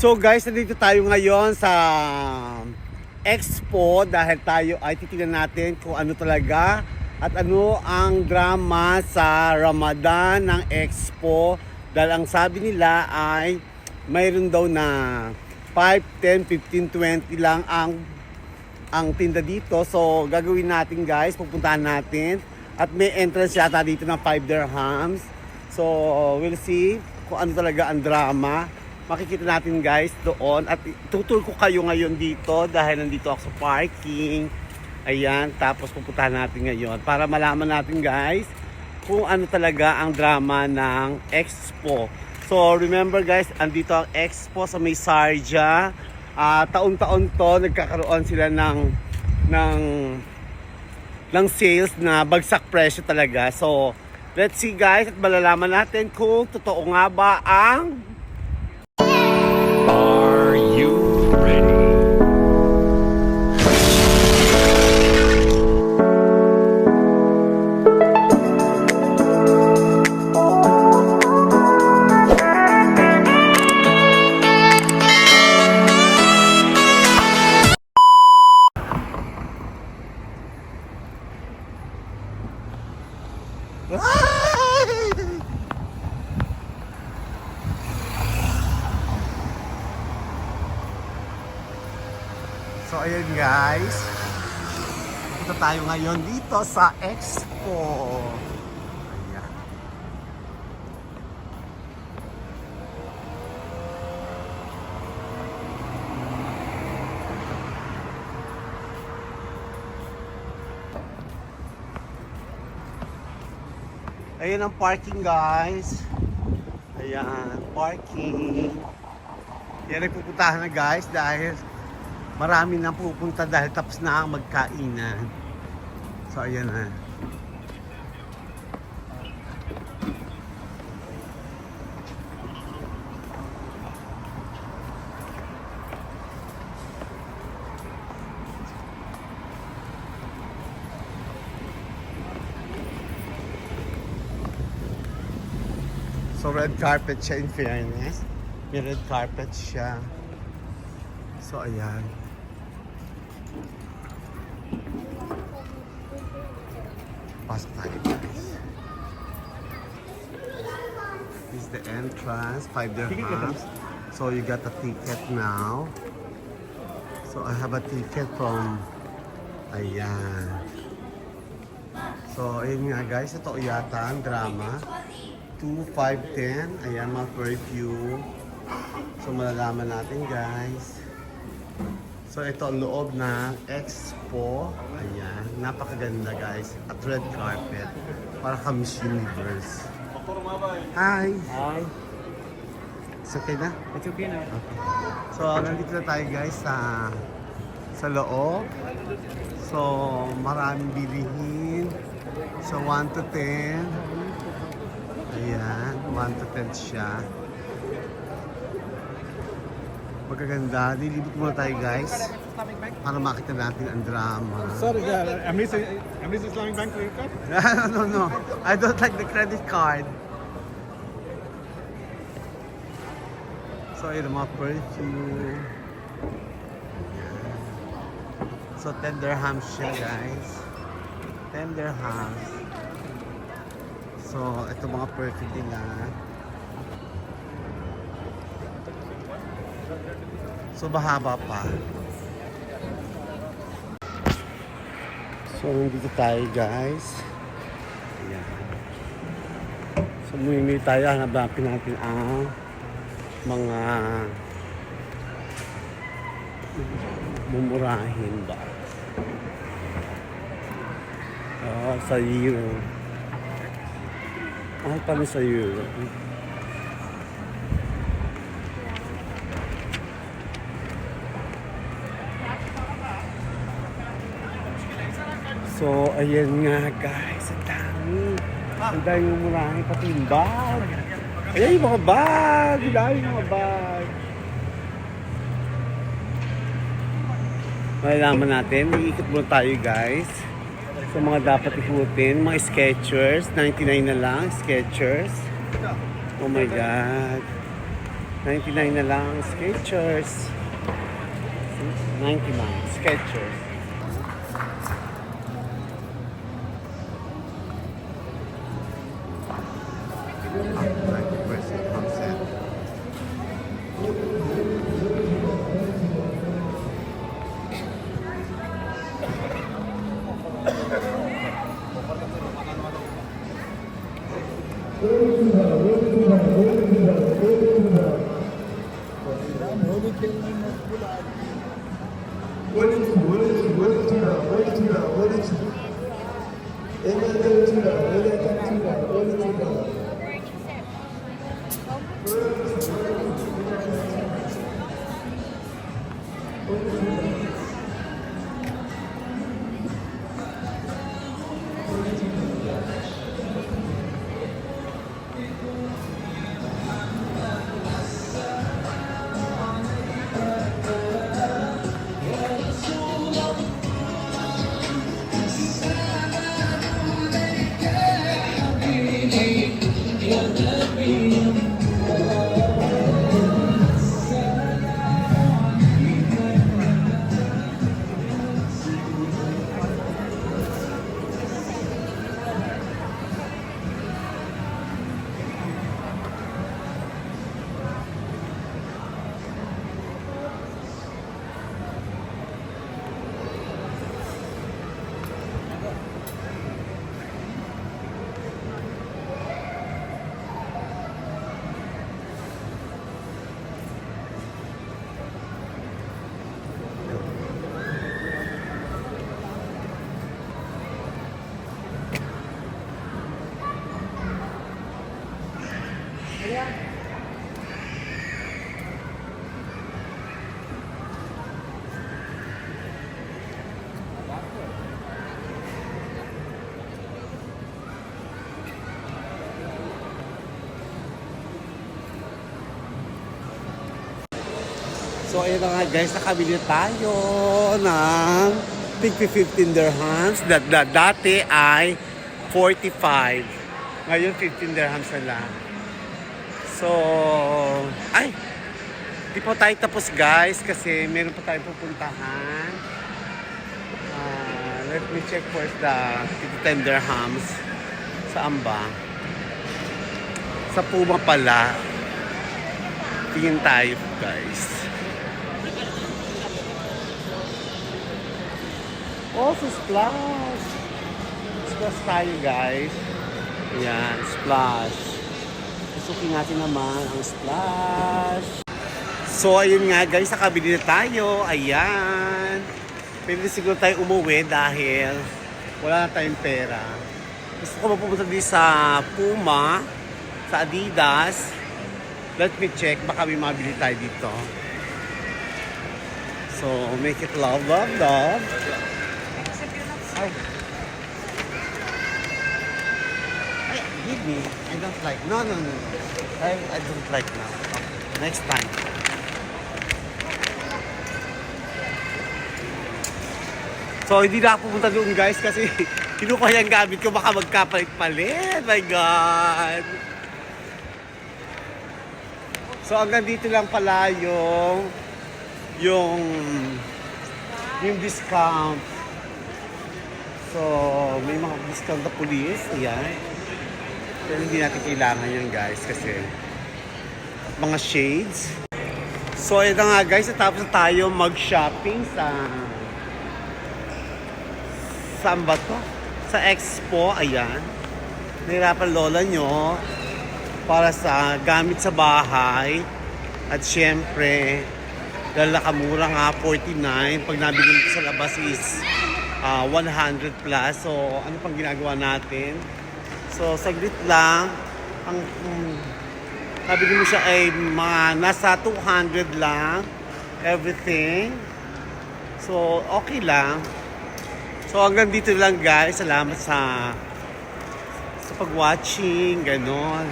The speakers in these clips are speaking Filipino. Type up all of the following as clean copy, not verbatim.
So guys, nandito tayo ngayon sa Expo dahil tayo ay titignan natin kung ano talaga at ano ang drama sa Ramadan ng Expo. Dahil ang sabi nila ay mayroon daw na 5, 10, 15, 20 lang ang tinda dito. So gagawin natin guys, pupuntahan natin. At may entrance yata dito ng 5 dirhams. So we'll see kung ano talaga ang drama. Makikita natin guys doon. At tutur ko kayo ngayon dito dahil nandito ako sa parking. Ayan, tapos pupuntahan natin ngayon para malaman natin guys kung ano talaga ang drama ng Expo. So remember guys, andito ang Expo sa may Sharjah. Taon-taon to nagkakaroon sila ng sales na bagsak presyo talaga. So let's see guys at malalaman natin kung totoo nga ba ang Are you ready? So ayun guys, pupunta tayo ngayon dito sa Expo. Ayan. Ayan ang parking guys. Ayan, parking. Yan nagpupuntahan na guys dahil marami na pupunta dahil tapos na ang magkainan. So ayan na. So red carpet siya in fairness. May red carpet siya. So ayan. Pasok tayo guys. This is the entrance, 5 dirhams. So you got a ticket now. So I have a ticket from ayan. So ayun nga guys, ito yata ang drama. 2, 5, 10. Ayan mga perfume. So malalaman natin guys. So ito ang loob ng Expo. Ayan, napakaganda guys. At red carpet. Para ka Miss Universe. Hi! Hi. It's okay na? It's okay now. Okay. So nandito na tayo guys sa loob. So maraming bilihin. So 1 to 10. Ayan, 1 to 10 siya. Magaganda. Nilibot muna tayo guys para makita natin ang drama. Sorry, I'm using Islamic Bank credit card. No. I don't like the credit card. So, yun ang mga perfume. So, 10 dirhams siya guys. 10 dirhams. So, ito mga perfume nila. So, mahaba pa. So, nandito tayo guys. Ayan. So, muli tayo. Hanapin natin ang mga mumurahin ba. Sa Euro. Mahal pa rin sa Euro. So, ayan nga guys, ang dami. Ang dami mumurahin, pati yung bag. Ayan yung mga bag, ang dami yung mga bag. Malalaman natin, iikot muna tayo guys. So, mga dapat ikutin, mga Skechers, 99 na lang, Skechers. Oh my God. $99 na lang, Skechers. 99, Skechers. So ayun na nga guys, nakabili tayo ng tig 15 dirhams. Dati ay 45. Ngayon 15 dirhams na lang. So, ay! Di pa tayo tapos guys kasi meron pa tayong pupuntahan. Let me check first the 10 dirhams. Saan ba? Sa Puma pala. Tingin tayo guys. Oh, so splash! Splash tayo guys. Ayan, splash. Susukin natin naman ang splash. So, ayun nga guys, nakabili na tayo. Ayan. Pwede siguro tayo umuwi dahil wala na tayong pera. Gusto ko mapupunta din sa Puma, sa Adidas. Let me check, baka may mabili tayo dito. So, make it love, love, love. Ay. Ay, give me. I don't like. No. I don't like now. Okay. Next time. So, hindi na ako pupunta doon guys kasi kinukuha yung gamit ko baka magkapalit-palit. My God! So, hanggang dito lang pala yung discount. So, may mga discount na police. Ayan. Pero hindi natin kailangan yan guys kasi mga shades. So, ito nga guys. Tapos tayo mag-shopping saan ba to? Sa Expo. Ayan. Nahirapan lola nyo para sa gamit sa bahay. At syempre, dahil nakamura nga 49. Pag nabili mo sa labas is 100 plus. So, ano pang ginagawa natin? So, saglit lang. Nabili mo siya ay nasa 200 lang. Everything. So, okay lang. So, hanggang dito lang guys. Salamat sa pag-watching. Ganon.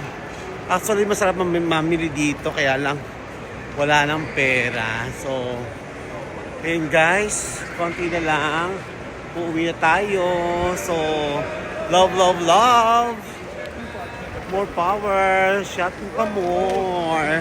Actually, masarap mamili dito. Kaya lang, wala nang pera. So, ayun guys. Konti na lang. Uuwi na tayo. So, love, love, love. More power. Shopping pa more.